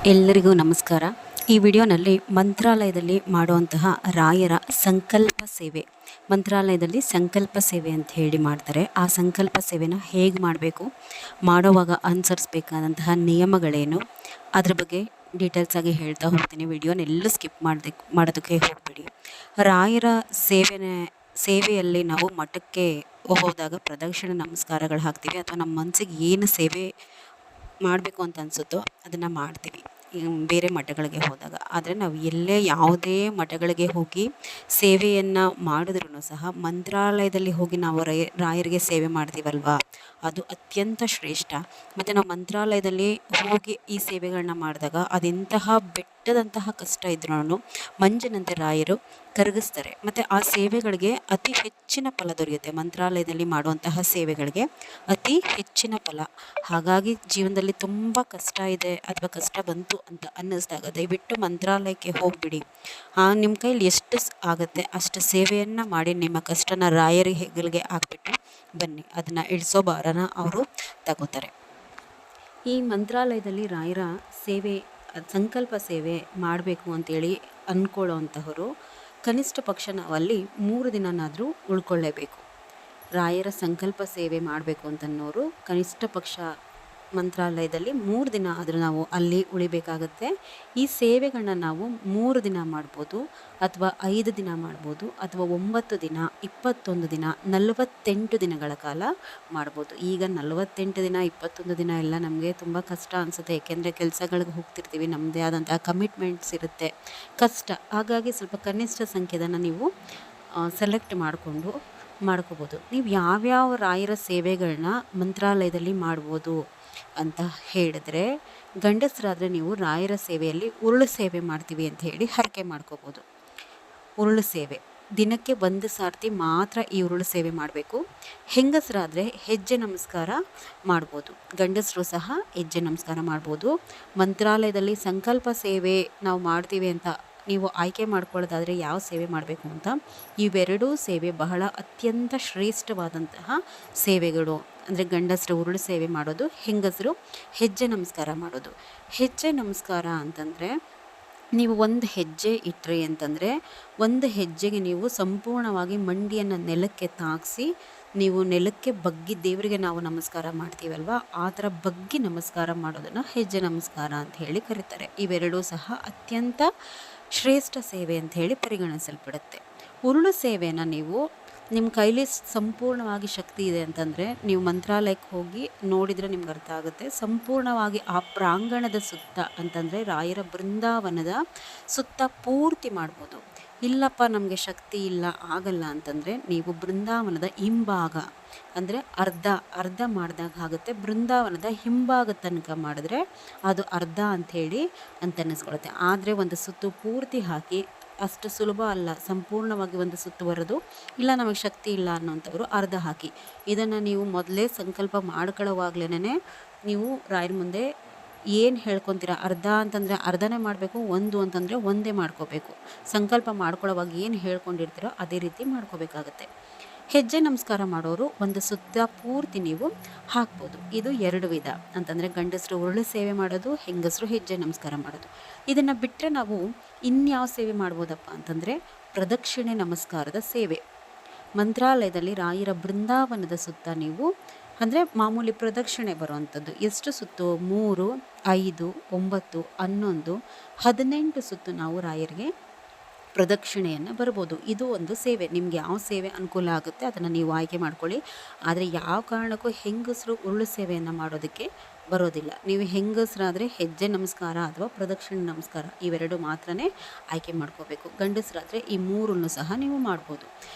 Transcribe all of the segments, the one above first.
ಎಲ್ಲರಿಗೂ ನಮಸ್ಕಾರ. ಈ ವಿಡಿಯೋನಲ್ಲಿ ಮಂತ್ರಾಲಯದಲ್ಲಿ ಮಾಡುವಂತಹ ರಾಯರ ಸಂಕಲ್ಪ ಸೇವೆ, ಮಂತ್ರಾಲಯದಲ್ಲಿ ಸಂಕಲ್ಪ ಸೇವೆ ಅಂತ ಹೇಳಿ ಮಾಡ್ತಾರೆ. ಆ ಸಂಕಲ್ಪ ಸೇವೆನ ಹೇಗೆ ಮಾಡಬೇಕು, ಮಾಡುವಾಗ ಅನುಸರಿಸಬೇಕಾದಂತಹ ನಿಯಮಗಳೇನು, ಅದ್ರ ಬಗ್ಗೆ ಡೀಟೇಲ್ಸ್ ಆಗಿ ಹೇಳ್ತಾ ಹೋಗ್ತೀನಿ. ವಿಡಿಯೋನೆಲ್ಲೂ ಸ್ಕಿಪ್ ಮಾಡೋದಕ್ಕೆ ಹೋಗಬೇಡಿ. ರಾಯರ ಸೇವೆಯಲ್ಲಿ ನಾವು ಮಠಕ್ಕೆ ಹೋದಾಗ ಪ್ರದಕ್ಷಿಣೆ ನಮಸ್ಕಾರಗಳು ಹಾಕ್ತೀವಿ, ಅಥವಾ ನಮ್ಮ ಮನಸ್ಸಿಗೆ ಏನು ಸೇವೆ ಮಾಡಬೇಕು ಅಂತ ಅನಿಸುತ್ತೋ ಅದನ್ನು ಮಾಡ್ತೀವಿ ಬೇರೆ ಮಠಗಳಿಗೆ ಹೋದಾಗ. ಆದರೆ ನಾವು ಎಲ್ಲೇ ಯಾವುದೇ ಮಠಗಳಿಗೆ ಹೋಗಿ ಸೇವೆಯನ್ನು ಮಾಡಿದ್ರೂ ಸಹ ಮಂತ್ರಾಲಯದಲ್ಲಿ ಹೋಗಿ ನಾವು ರಾಯರಿಗೆ ಸೇವೆ ಮಾಡ್ತೀವಲ್ವ, ಅದು ಅತ್ಯಂತ ಶ್ರೇಷ್ಠ. ಮತ್ತು ನಾವು ಮಂತ್ರಾಲಯದಲ್ಲಿ ಹೋಗಿ ಈ ಸೇವೆಗಳನ್ನ ಮಾಡಿದಾಗ ಅದೆಂತಹ ಬೆಟ್ಟದಂತಹ ಕಷ್ಟ ಇದ್ರೂ ಮಂಜಿನಂತೆ ರಾಯರು ಕರಗಿಸ್ತಾರೆ. ಮತ್ತು ಆ ಸೇವೆಗಳಿಗೆ ಅತಿ ಹೆಚ್ಚಿನ ಫಲ ದೊರೆಯುತ್ತೆ. ಮಂತ್ರಾಲಯದಲ್ಲಿ ಮಾಡುವಂತಹ ಸೇವೆಗಳಿಗೆ ಅತಿ ಹೆಚ್ಚಿನ ಫಲ. ಹಾಗಾಗಿ ಜೀವನದಲ್ಲಿ ತುಂಬ ಕಷ್ಟ ಇದೆ ಅಥವಾ ಕಷ್ಟ ಬಂತು ಅಂತ ಅನ್ನಿಸ್ದಾಗ ದಯವಿಟ್ಟು ಮಂತ್ರಾಲಯಕ್ಕೆ ಹೋಗಿಬಿಡಿ. ನಿಮ್ಮ ಕೈಲಿ ಎಷ್ಟು ಆಗುತ್ತೆ ಅಷ್ಟು ಸೇವೆಯನ್ನು ಮಾಡಿ ನಿಮ್ಮ ಕಷ್ಟನ ರಾಯರ ಹೆಗಲಿಗೆ ಹಾಕ್ಬಿಟ್ಟು ಬನ್ನಿ. ಅದನ್ನು ಇಳಿಸೋ ಭಾರನ ಅವರು ತಗೋತಾರೆ. ಈ ಮಂತ್ರಾಲಯದಲ್ಲಿ ರಾಯರ ಸೇವೆ, ಸಂಕಲ್ಪ ಸೇವೆ ಮಾಡಬೇಕು ಅಂತೇಳಿ ಅಂದ್ಕೊಳ್ಳೋ ಅಂಥವರು ಕನಿಷ್ಠ ಪಕ್ಷ ನಾವಲ್ಲಿ 3 ದಿನನಾದರೂ ಉಳ್ಕೊಳ್ಳೇಬೇಕು. ರಾಯರ ಸಂಕಲ್ಪ ಸೇವೆ ಮಾಡಬೇಕು ಅಂತನ್ನೋರು ಕನಿಷ್ಠ ಪಕ್ಷ ಮಂತ್ರಾಲಯದಲ್ಲಿ 3 ದಿನ ಆದರೂ ನಾವು ಅಲ್ಲಿ ಉಳಿಬೇಕಾಗತ್ತೆ. ಈ ಸೇವೆಗಳನ್ನ ನಾವು 3 ದಿನ ಮಾಡ್ಬೋದು, ಅಥವಾ 5 ದಿನ ಮಾಡ್ಬೋದು, ಅಥವಾ 9 ದಿನ, 21 ದಿನ, 48 ದಿನಗಳ ಕಾಲ ಮಾಡ್ಬೋದು. ಈಗ 48 ದಿನ 21 ದಿನ ಎಲ್ಲ ನಮಗೆ ತುಂಬ ಕಷ್ಟ ಅನಿಸುತ್ತೆ. ಏಕೆಂದರೆ ಕೆಲಸಗಳಿಗೆ ಹೋಗ್ತಿರ್ತೀವಿ, ನಮ್ಮದೇ ಆದಂತಹ ಕಮಿಟ್ಮೆಂಟ್ಸ್ ಇರುತ್ತೆ, ಕಷ್ಟ. ಹಾಗಾಗಿ ಸ್ವಲ್ಪ ಕನಿಷ್ಠ ಸಂಖ್ಯೆದನ್ನು ನೀವು ಸೆಲೆಕ್ಟ್ ಮಾಡ್ಕೋಬೋದು. ನೀವು ಯಾವ್ಯಾವ ರಾಯರ ಸೇವೆಗಳನ್ನ ಮಂತ್ರಾಲಯದಲ್ಲಿ ಮಾಡ್ಬೋದು ಅಂತ ಹೇಳಿದ್ರೆ, ಗಂಡಸರಾದರೆ ನೀವು ರಾಯರ ಸೇವೆಯಲ್ಲಿ ಉರುಳು ಸೇವೆ ಮಾಡ್ತೀವಿ ಅಂತ ಹೇಳಿ ಹರಕೆ ಮಾಡ್ಕೋಬೋದು. ಉರುಳು ಸೇವೆ ದಿನಕ್ಕೆ 1 ಸಾರ್ತಿ ಮಾತ್ರ ಈ ಉರುಳು ಸೇವೆ ಮಾಡಬೇಕು. ಹೆಂಗಸರಾದರೆ ಹೆಜ್ಜೆ ನಮಸ್ಕಾರ ಮಾಡ್ಬೋದು. ಗಂಡಸರು ಸಹ ಹೆಜ್ಜೆ ನಮಸ್ಕಾರ ಮಾಡ್ಬೋದು. ಮಂತ್ರಾಲಯದಲ್ಲಿ ಸಂಕಲ್ಪ ಸೇವೆ ನಾವು ಮಾಡ್ತೀವಿ ಅಂತ ನೀವು ಆಯ್ಕೆ ಮಾಡ್ಕೊಳ್ಳೋದಾದರೆ ಯಾವ ಸೇವೆ ಮಾಡಬೇಕು ಅಂತ, ಇವೆರಡೂ ಸೇವೆ ಬಹಳ ಅತ್ಯಂತ ಶ್ರೇಷ್ಠವಾದಂತಹ ಸೇವೆಗಳು. ಅಂದರೆ ಗಂಡಸರು ಉರುಳು ಸೇವೆ ಮಾಡೋದು, ಹೆಂಗಸರು ಹೆಜ್ಜೆ ನಮಸ್ಕಾರ ಮಾಡೋದು. ಹೆಜ್ಜೆ ನಮಸ್ಕಾರ ಅಂತಂದರೆ, ನೀವು ಒಂದು ಹೆಜ್ಜೆ ಇಟ್ಟರೆ ಅಂತಂದರೆ, ಒಂದು ಹೆಜ್ಜೆಗೆ ನೀವು ಸಂಪೂರ್ಣವಾಗಿ ಮಂಡಿಯನ್ನು ನೆಲಕ್ಕೆ ತಾಗಿಸಿ ನೀವು ನೆಲಕ್ಕೆ ಬಗ್ಗಿ ದೇವರಿಗೆ ನಾವು ನಮಸ್ಕಾರ ಮಾಡ್ತೀವಲ್ವ, ಆ ಥರ ಬಗ್ಗಿ ನಮಸ್ಕಾರ ಮಾಡೋದನ್ನು ಹೆಜ್ಜೆ ನಮಸ್ಕಾರ ಅಂತ ಹೇಳಿ ಕರೀತಾರೆ. ಇವೆರಡೂ ಸಹ ಅತ್ಯಂತ ಶ್ರೇಷ್ಠ ಸೇವೆ ಅಂತ ಹೇಳಿ ಪರಿಗಣಿಸಲ್ಪಡುತ್ತೆ. ಉರುಳು ಸೇವೆನ ನೀವು ನಿಮ್ಮ ಕೈಲಿ ಸಂಪೂರ್ಣವಾಗಿ ಶಕ್ತಿ ಇದೆ ಅಂತಂದರೆ ನೀವು ಮಂತ್ರಾಲಯಕ್ಕೆ ಹೋಗಿ ನೋಡಿದರೆ ನಿಮ್ಗೆ ಅರ್ಥ ಆಗುತ್ತೆ. ಸಂಪೂರ್ಣವಾಗಿ ಆ ಪ್ರಾಂಗಣದ ಸುತ್ತ ಅಂತಂದರೆ ರಾಯರ ಬೃಂದಾವನದ ಸುತ್ತ ಪೂರ್ತಿ ಮಾಡ್ಬೋದು. ಇಲ್ಲಪ್ಪ ನಮಗೆ ಶಕ್ತಿ ಇಲ್ಲ, ಆಗಲ್ಲ ಅಂತಂದರೆ ನೀವು ಬೃಂದಾವನದ ಹಿಂಭಾಗ ಅಂದರೆ ಅರ್ಧ ಮಾಡಿದಾಗ ಆಗುತ್ತೆ. ಬೃಂದಾವನದ ಹಿಂಭಾಗ ತನಕ ಮಾಡಿದ್ರೆ ಅದು ಅರ್ಧ ಅಂಥೇಳಿ ಅಂತ ಅನ್ನಿಸ್ಕೊಳುತ್ತೆ. ಆದರೆ ಒಂದು ಸುತ್ತು ಪೂರ್ತಿ ಹಾಕಿ ಅಷ್ಟು ಸುಲಭ ಅಲ್ಲ, ಸಂಪೂರ್ಣವಾಗಿ ಒಂದು ಸುತ್ತು ಬರೋದು. ಇಲ್ಲ ನಮಗೆ ಶಕ್ತಿ ಇಲ್ಲ ಅನ್ನೋಂಥವ್ರು ಅರ್ಧ ಹಾಕಿ. ಇದನ್ನು ನೀವು ಮೊದಲೇ ಸಂಕಲ್ಪ ಮಾಡ್ಕೊಳ್ಳೋವಾಗ್ಲೇ ನೀವು ರಾಯರ ಮುಂದೆ ಏನು ಹೇಳ್ಕೊತೀರ, ಅರ್ಧ ಅಂತಂದರೆ ಅರ್ಧನೇ ಮಾಡಬೇಕು, ಒಂದು ಅಂತಂದರೆ ಒಂದೇ ಮಾಡ್ಕೋಬೇಕು. ಸಂಕಲ್ಪ ಮಾಡ್ಕೊಳ್ಳೋವಾಗ ಏನು ಹೇಳ್ಕೊಂಡಿರ್ತೀರೋ ಅದೇ ರೀತಿ ಮಾಡ್ಕೋಬೇಕಾಗತ್ತೆ. ಹೆಜ್ಜೆ ನಮಸ್ಕಾರ ಮಾಡೋರು ಒಂದು ಸುತ್ತ ಪೂರ್ತಿ ನೀವು ಹಾಕ್ಬೋದು. ಇದು 2 ವಿಧ ಅಂತಂದರೆ ಗಂಡಸರು ಉರುಳು ಸೇವೆ ಮಾಡೋದು, ಹೆಂಗಸರು ಹೆಜ್ಜೆ ನಮಸ್ಕಾರ ಮಾಡೋದು. ಇದನ್ನು ಬಿಟ್ಟರೆ ನಾವು ಇನ್ಯಾವ ಸೇವೆ ಮಾಡ್ಬೋದಪ್ಪ ಅಂತಂದರೆ ಪ್ರದಕ್ಷಿಣೆ ನಮಸ್ಕಾರದ ಸೇವೆ. ಮಂತ್ರಾಲಯದಲ್ಲಿ ರಾಯರ ಬೃಂದಾವನದ ಸುತ್ತ ನೀವು ಅಂದರೆ ಮಾಮೂಲಿ ಪ್ರದಕ್ಷಿಣೆ ಬರುವಂಥದ್ದು ಎಷ್ಟು ಸುತ್ತು, 3, 5, 9, 11, 18 ಸುತ್ತು ನಾವು ರಾಯರಿಗೆ ಪ್ರದಕ್ಷಿಣೆಯನ್ನು ಬರ್ಬೋದು. ಇದು ಒಂದು ಸೇವೆ. ನಿಮ್ಗೆ ಯಾವ ಸೇವೆ ಅನುಕೂಲ ಆಗುತ್ತೆ ಅದನ್ನು ನೀವು ಆಯ್ಕೆ ಮಾಡ್ಕೊಳ್ಳಿ. ಆದರೆ ಯಾವ ಕಾರಣಕ್ಕೂ ಹೆಂಗಸರು ಉರುಳು ಸೇವೆಯನ್ನು ಮಾಡೋದಕ್ಕೆ ಬರೋದಿಲ್ಲ. ನೀವು ಹೆಂಗಸರಾದರೆ ಹೆಜ್ಜೆ ನಮಸ್ಕಾರ ಅಥವಾ ಪ್ರದಕ್ಷಿಣೆ ನಮಸ್ಕಾರ ಇವೆರಡು ಮಾತ್ರ ಆಯ್ಕೆ ಮಾಡ್ಕೋಬೇಕು. ಗಂಡಸರಾದರೆ ಈ 3 ಸಹ ನೀವು ಮಾಡ್ಬೋದು.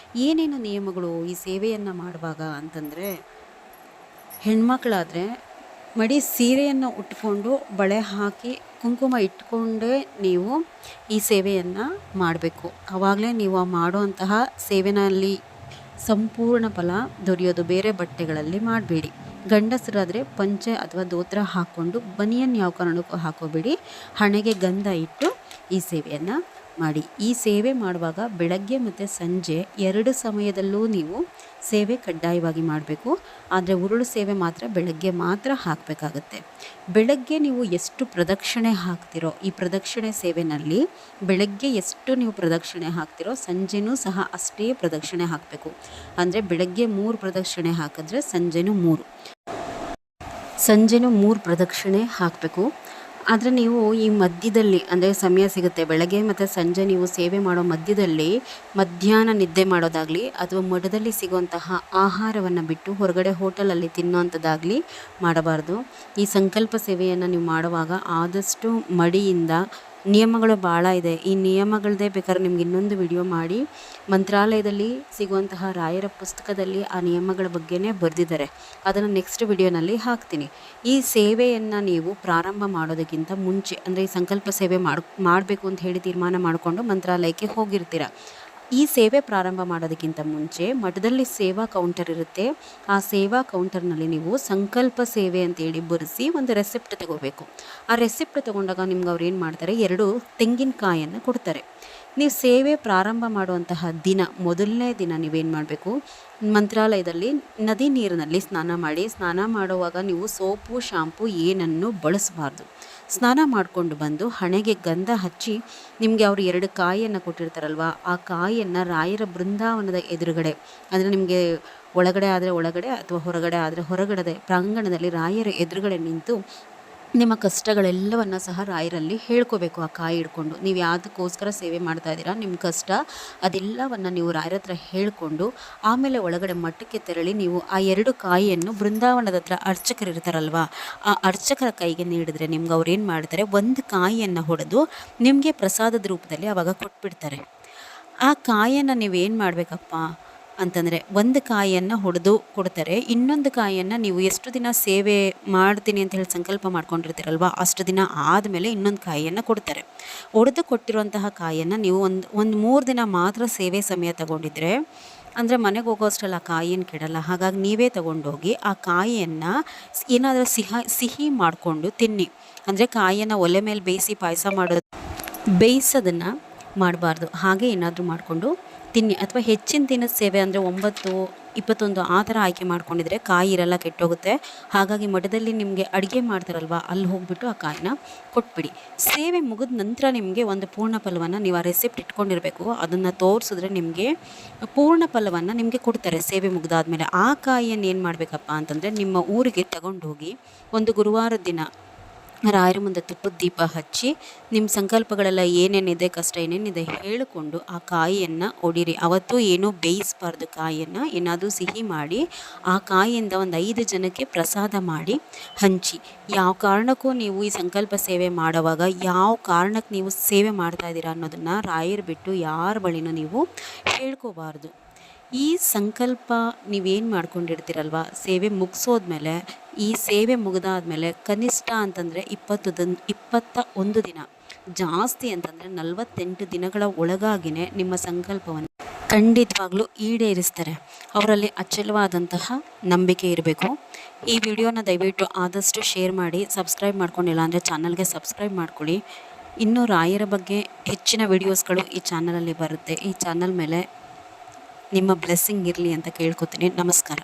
ಏನೇನು ನಿಯಮಗಳು ಈ ಸೇವೆಯನ್ನು ಮಾಡುವಾಗ ಅಂತಂದರೆ, ಹೆಣ್ಮಕ್ಳಾದರೆ ಮಡಿ ಸೀರೆಯನ್ನು ಉಟ್ಕೊಂಡು ಬಳೆ ಹಾಕಿ ಕುಂಕುಮ ಇಟ್ಕೊಂಡೇ ನೀವು ಈ ಸೇವೆಯನ್ನು ಮಾಡಬೇಕು. ಆವಾಗಲೇ ನೀವು ಮಾಡುವಂತಹ ಸೇವೆನಲ್ಲಿ ಸಂಪೂರ್ಣ ಫಲ ದೊರೆಯೋದು. ಬೇರೆ ಬಟ್ಟೆಗಳಲ್ಲಿ ಮಾಡಬೇಡಿ. ಗಂಡಸರಾದರೆ ಪಂಚೆ ಅಥವಾ ಧೋತ್ರ ಹಾಕ್ಕೊಂಡು, ಬನಿಯನ್ ಯಾವ ಕಾರಣಕ್ಕೂ ಹಾಕೋಬೇಡಿ. ಹಣೆಗೆ ಗಂಧ ಇಟ್ಟು ಈ ಸೇವೆಯನ್ನು ಮಾಡಿ. ಈ ಸೇವೆ ಮಾಡುವಾಗ ಬೆಳಗ್ಗೆ ಮತ್ತು ಸಂಜೆ 2 ಸಮಯದಲ್ಲೂ ನೀವು ಸೇವೆ ಕಡ್ಡಾಯವಾಗಿ ಮಾಡಬೇಕು. ಆದರೆ ಉರುಳು ಸೇವೆ ಮಾತ್ರ ಬೆಳಗ್ಗೆ ಮಾತ್ರ ಹಾಕಬೇಕಾಗತ್ತೆ. ಬೆಳಗ್ಗೆ ನೀವು ಎಷ್ಟು ಪ್ರದಕ್ಷಿಣೆ ಹಾಕ್ತಿರೋ ಈ ಪ್ರದಕ್ಷಿಣೆ ಸೇವೆನಲ್ಲಿ ಬೆಳಗ್ಗೆ ಎಷ್ಟು ನೀವು ಪ್ರದಕ್ಷಿಣೆ ಹಾಕ್ತಿರೋ ಸಂಜೆನೂ ಸಹ ಅಷ್ಟೇ ಪ್ರದಕ್ಷಿಣೆ ಹಾಕಬೇಕು. ಅಂದರೆ ಬೆಳಗ್ಗೆ 3 ಪ್ರದಕ್ಷಿಣೆ ಹಾಕಿದ್ರೆ ಸಂಜೆನೂ 3 ಪ್ರದಕ್ಷಿಣೆ ಹಾಕಬೇಕು. ಆದರೆ ನೀವು ಈ ಮಧ್ಯದಲ್ಲಿ ಅಂದರೆ ಸಮಯ ಸಿಗುತ್ತೆ ಬೆಳಗ್ಗೆ ಮತ್ತು ಸಂಜೆ ನೀವು ಸೇವೆ ಮಾಡೋ ಮಧ್ಯದಲ್ಲಿ ಮಧ್ಯಾಹ್ನ ನಿದ್ದೆ ಮಾಡೋದಾಗಲಿ ಅಥವಾ ಮಠದಲ್ಲಿ ಸಿಗುವಂತಹ ಆಹಾರವನ್ನು ಬಿಟ್ಟು ಹೊರಗಡೆ ಹೋಟೆಲಲ್ಲಿ ತಿನ್ನೋವಂಥದ್ದಾಗಲಿ ಮಾಡಬಾರ್ದು. ಈ ಸಂಕಲ್ಪ ಸೇವೆಯನ್ನು ನೀವು ಮಾಡುವಾಗ ಆದಷ್ಟು ಮಡಿಯಿಂದ ನಿಯಮಗಳು ಭಾಳ ಇದೆ. ಈ ನಿಯಮಗಳದೇ ಬೇಕಾದ್ರೆ ನಿಮ್ಗೆ ಇನ್ನೊಂದು ವಿಡಿಯೋ ಮಾಡಿ ಮಂತ್ರಾಲಯದಲ್ಲಿ ಸಿಗುವಂತಹ ರಾಯರ ಪುಸ್ತಕದಲ್ಲಿ ಆ ನಿಯಮಗಳ ಬಗ್ಗೆನೇ ಬರೆದಿದ್ದಾರೆ. ಅದನ್ನು ನೆಕ್ಸ್ಟ್ ವಿಡಿಯೋನಲ್ಲಿ ಹಾಕ್ತೀನಿ. ಈ ಸೇವೆಯನ್ನು ನೀವು ಪ್ರಾರಂಭ ಮಾಡೋದಕ್ಕಿಂತ ಮುಂಚೆ ಅಂದರೆ ಈ ಸಂಕಲ್ಪ ಸೇವೆ ಮಾಡಬೇಕು ಅಂತ ಹೇಳಿ ತೀರ್ಮಾನ ಮಾಡಿಕೊಂಡು ಮಂತ್ರಾಲಯಕ್ಕೆ ಹೋಗಿರ್ತೀರ. ಈ ಸೇವೆ ಪ್ರಾರಂಭ ಮಾಡೋದಕ್ಕಿಂತ ಮುಂಚೆ ಮಠದಲ್ಲಿ ಸೇವಾ ಕೌಂಟರ್ ಇರುತ್ತೆ. ಆ ಸೇವಾ ಕೌಂಟರ್ನಲ್ಲಿ ನೀವು ಸಂಕಲ್ಪ ಸೇವೆ ಅಂತೇಳಿ ಬರೆಸಿ ಒಂದು ರೆಸಿಪ್ಟ್ ತಗೋಬೇಕು. ಆ ರೆಸಿಪ್ಟ್ ತೊಗೊಂಡಾಗ ನಿಮ್ಗೆ ಅವ್ರು ಏನು ಮಾಡ್ತಾರೆ, 2 ತೆಂಗಿನಕಾಯನ್ನು ಕೊಡ್ತಾರೆ. ನೀವು ಸೇವೆ ಪ್ರಾರಂಭ ಮಾಡುವಂತಹ ದಿನ ಮೊದಲನೇ ದಿನ ನೀವೇನು ಮಾಡಬೇಕು, ಮಂತ್ರಾಲಯದಲ್ಲಿ ನದಿ ನೀರಿನಲ್ಲಿ ಸ್ನಾನ ಮಾಡುವಾಗ ನೀವು ಸೋಪು ಶಾಂಪು ಏನನ್ನು ಬಳಸಬಾರ್ದು. ಸ್ನಾನ ಮಾಡಿಕೊಂಡು ಬಂದು ಹಣೆಗೆ ಗಂಧ ಹಚ್ಚಿ ನಿಮಗೆ ಅವರು 2 ಕಾಯಿಯನ್ನು ಕೊಟ್ಟಿರ್ತಾರಲ್ವ, ಆ ಕಾಯಿಯನ್ನು ರಾಯರ ಬೃಂದಾವನದ ಎದುರುಗಡೆ ಅಂದರೆ ನಿಮಗೆ ಒಳಗಡೆ ಆದರೆ ಒಳಗಡೆ ಅಥವಾ ಹೊರಗಡೆ ಆದರೆ ಹೊರಗಡೆ ಪ್ರಾಂಗಣದಲ್ಲಿ ರಾಯರ ಎದುರುಗಡೆ ನಿಂತು ನಿಮ್ಮ ಕಷ್ಟಗಳೆಲ್ಲವನ್ನು ಸಹ ರಾಯರಲ್ಲಿ ಹೇಳ್ಕೋಬೇಕು. ಆ ಕಾಯಿ ಹಿಡ್ಕೊಂಡು ನೀವು ಯಾವುದಕ್ಕೋಸ್ಕರ ಸೇವೆ ಮಾಡ್ತಾ ಇದ್ದೀರಾ, ನಿಮ್ಮ ಕಷ್ಟ ಅದೆಲ್ಲವನ್ನು ನೀವು ರಾಯರ ಹತ್ರ ಹೇಳಿಕೊಂಡು ಆಮೇಲೆ ಒಳಗಡೆ ಮಠಕ್ಕೆ ತೆರಳಿ ನೀವು ಆ 2 ಕಾಯಿಯನ್ನು ಬೃಂದಾವನದ ಹತ್ರ ಅರ್ಚಕರು ಇರ್ತಾರಲ್ವ, ಆ ಅರ್ಚಕರ ಕೈಗೆ ನೀಡಿದ್ರೆ ನಿಮ್ಗೆ ಅವ್ರು ಏನು ಮಾಡ್ತಾರೆ, 1 ಕಾಯಿಯನ್ನು ಹೊಡೆದು ನಿಮಗೆ ಪ್ರಸಾದದ ರೂಪದಲ್ಲಿ ಆವಾಗ ಕೊಟ್ಬಿಡ್ತಾರೆ. ಆ ಕಾಯಿಯನ್ನು ನೀವೇನು ಮಾಡಬೇಕಪ್ಪ ಅಂತಂದರೆ 1 ಕಾಯಿಯನ್ನು ಹೊಡೆದು ಕೊಡ್ತಾರೆ. ಇನ್ನೊಂದು ಕಾಯಿಯನ್ನು ನೀವು ಎಷ್ಟು ದಿನ ಸೇವೆ ಮಾಡ್ತೀನಿ ಅಂತ ಹೇಳಿ ಸಂಕಲ್ಪ ಮಾಡ್ಕೊಂಡಿರ್ತೀರಲ್ವ ಅಷ್ಟು ದಿನ ಆದಮೇಲೆ ಇನ್ನೊಂದು ಕಾಯಿಯನ್ನು ಕೊಡ್ತಾರೆ. ಹೊಡೆದು ಕೊಟ್ಟಿರುವಂತಹ ಕಾಯಿಯನ್ನು ನೀವು ಒಂದು 3 ದಿನ ಮಾತ್ರ ಸೇವೆ ಸಮಯ ತಗೊಂಡಿದ್ರೆ ಅಂದರೆ ಮನೆಗೆ ಹೋಗೋ ಅಷ್ಟರಲ್ಲಿ ಆ ಕಾಯಿಯನ್ನು ಕೆಡಲ್ಲ. ಹಾಗಾಗಿ ನೀವೇ ತಗೊಂಡೋಗಿ ಆ ಕಾಯಿಯನ್ನು ಏನಾದರೂ ಸಿಹಿ ಮಾಡಿಕೊಂಡು ತಿನ್ನಿ. ಅಂದರೆ ಕಾಯಿಯನ್ನು ಒಲೆ ಮೇಲೆ ಬೇಯಿಸೋದನ್ನು ಮಾಡಬಾರ್ದು. ಹಾಗೆ ಏನಾದರೂ ಮಾಡಿಕೊಂಡು ತಿನ್ನಿ. ಅಥವಾ ಹೆಚ್ಚಿನ ದಿನದ ಸೇವೆ ಅಂದರೆ 9, 21 ಆ ಥರ ಆಯ್ಕೆ ಮಾಡ್ಕೊಂಡಿದ್ರೆ ಕಾಯಿ ಇರಲ್ಲ, ಕೆಟ್ಟೋಗುತ್ತೆ. ಹಾಗಾಗಿ ಮಠದಲ್ಲಿ ನಿಮಗೆ ಅಡುಗೆ ಮಾಡ್ತಾರಲ್ವ ಅಲ್ಲಿ ಹೋಗ್ಬಿಟ್ಟು ಆ ಕಾಯಿನ ಕೊಟ್ಬಿಡಿ. ಸೇವೆ ಮುಗಿದ ನಂತರ ನಿಮಗೆ ಒಂದು ಪೂರ್ಣ ಫಲವನ್ನು ನೀವು ಆ ರೆಸಿಪ್ಟ್ ಇಟ್ಕೊಂಡಿರಬೇಕು. ಅದನ್ನು ತೋರಿಸಿದ್ರೆ ನಿಮಗೆ ಪೂರ್ಣ ಫಲವನ್ನು ನಿಮಗೆ ಕೊಡ್ತಾರೆ ಸೇವೆ ಮುಗಿದಾದ್ಮೇಲೆ. ಆ ಕಾಯಿಯನ್ನು ಏನು ಮಾಡಬೇಕಪ್ಪ ಅಂತಂದರೆ ನಿಮ್ಮ ಊರಿಗೆ ತಗೊಂಡೋಗಿ ಒಂದು ಗುರುವಾರದ ದಿನ ರಾಯರ ಮುಂದೆ ತುಪ್ಪದ ದೀಪ ಹಚ್ಚಿ ನಿಮ್ಮ ಸಂಕಲ್ಪಗಳೆಲ್ಲ ಏನೇನಿದೆ, ಕಷ್ಟ ಏನೇನಿದೆ ಹೇಳಿಕೊಂಡು ಆ ಕಾಯಿಯನ್ನು ಒಡಿರಿ. ಅವತ್ತು ಏನೂ ಬೇಯಿಸಬಾರ್ದು. ಕಾಯಿಯನ್ನು ಏನಾದರೂ ಸಿಹಿ ಮಾಡಿ ಆ ಕಾಯಿಯಿಂದ ಒಂದು 5 ಜನಕ್ಕೆ ಪ್ರಸಾದ ಮಾಡಿ ಹಂಚಿ. ಯಾವ ಕಾರಣಕ್ಕೂ ನೀವು ಈ ಸಂಕಲ್ಪ ಸೇವೆ ಮಾಡುವಾಗ ಯಾವ ಕಾರಣಕ್ಕೆ ನೀವು ಸೇವೆ ಮಾಡ್ತಾಯಿದ್ದೀರಾ ಅನ್ನೋದನ್ನು ರಾಯರು ಬಿಟ್ಟು ಯಾರ ಬಳಿನೂ ನೀವು ಹೇಳ್ಕೋಬಾರ್ದು. ಈ ಸಂಕಲ್ಪ ನೀವೇನು ಮಾಡ್ಕೊಂಡಿರ್ತೀರಲ್ವ ಸೇವೆ ಮುಗಿಸೋದ್ಮೇಲೆ, ಈ ಸೇವೆ ಮುಗಿದಾದ್ಮೇಲೆ ಕನಿಷ್ಠ ಅಂತಂದರೆ 21 ದಿನ, ಜಾಸ್ತಿ ಅಂತಂದರೆ 48 ದಿನಗಳ ಒಳಗಾಗಿಯೇ ನಿಮ್ಮ ಸಂಕಲ್ಪವನ್ನು ಖಂಡಿತವಾಗ್ಲೂ ಈಡೇರಿಸ್ತಾರೆ. ಅವರಲ್ಲಿ ಅಚಲವಾದಂತಹ ನಂಬಿಕೆ ಇರಬೇಕು. ಈ ವಿಡಿಯೋನ ದಯವಿಟ್ಟು ಆದಷ್ಟು ಶೇರ್ ಮಾಡಿ. ಸಬ್ಸ್ಕ್ರೈಬ್ ಮಾಡ್ಕೊಂಡಿಲ್ಲ ಅಂದರೆ ಚಾನಲ್ಗೆ ಸಬ್ಸ್ಕ್ರೈಬ್ ಮಾಡ್ಕೊಳ್ಳಿ. ಇನ್ನೂ ರಾಯರ ಬಗ್ಗೆ ಹೆಚ್ಚಿನ ವಿಡಿಯೋಸ್ಗಳು ಈ ಚಾನಲಲ್ಲಿ ಬರುತ್ತೆ. ಈ ಚಾನಲ್ ಮೇಲೆ ನಿಮ್ಮ ಬ್ಲೆಸ್ಸಿಂಗ್ ಇರಲಿ ಅಂತ ಕೇಳ್ಕೊತೀನಿ. ನಮಸ್ಕಾರ.